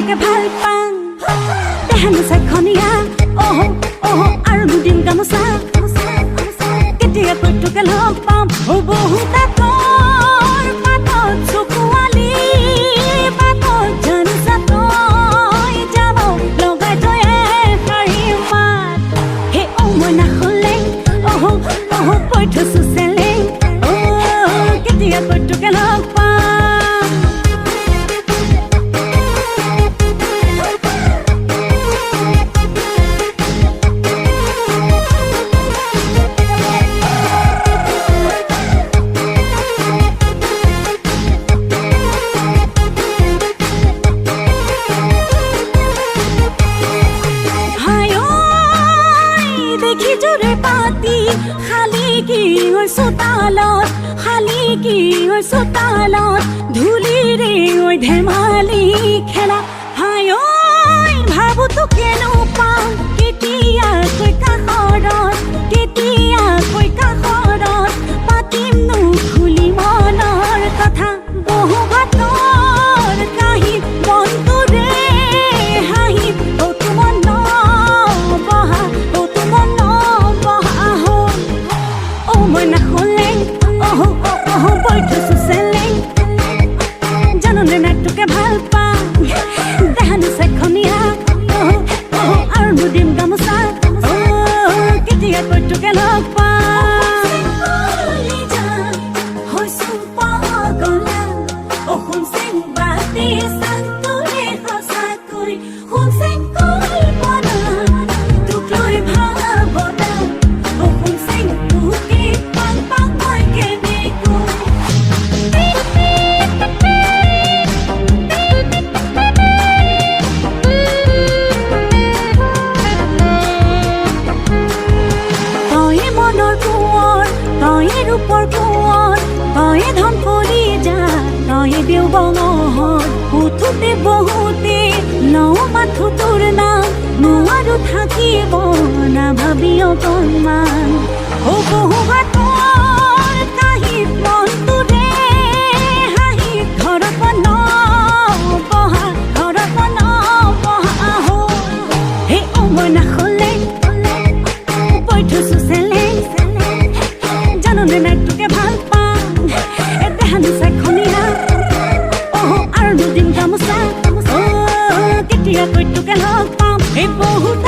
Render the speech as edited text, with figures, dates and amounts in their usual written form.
তোকে ভাল পাং দেহানো চাইখনীয়া অহ অহ আৰু দুদিন গামোচা কেতিয়াকৈ তোকে লগ পাম বহুত আঁতৰ পাতত চকুৱালি পাতত জানিছা তই যাব লগাই তই এশাৰী মাত হে মই নাখলেং অহ অহ কৈ থৈছো চেলেং কেতিয়াকৈ তোকে লগ পাম চোতালত ধূলিৰে ঐ ধেমালি খেলা হায় ভাবোতো কেনো পাওঁ কেতিয়াকৈ কাষৰত পাতিমনো খুলি মনৰ কথা বহু বাটৰ কাহিত মনটোৰে হাঁহিত অতো মন বহা হ'ল মই নাখলেং অহ অহ কৈ থৈছো চেলেং জাননে নাই তোকে ভাল পাওঁ দেহানো চাইখনীয়া অহ অহ আৰু দুদিন গামোচা কেতিয়াকৈ তোকে লগ পাম হৈছো পগলা শুন চেং বাতি চান্তৰে সঁচাকৈ শুন চেং কল্পনা তোক লৈ ভাৱনা শুন চেং তোকে পাং পাং মই কেনেকৈ তয়ে ধন কৰি যা তয়ে দেও বঙহৰ উঠোতে বহুতে নৌ মাথো তোৰ নাম নোৱাৰো থাকিব নাভাবি অকণমান বহু বাটৰ কাহিত মনটোৰে হাঁহিত ঘৰত নবহা হ'ল হে মই নাখলেং কৈ থৈছো চেলেং জাননে নাই তোকে ভাল পাওঁ দেহানো চাইখনীয়া অহ আৰু দুদিন গামোচা কেতিয়াকৈ তোকে লগ পাম এই বহুত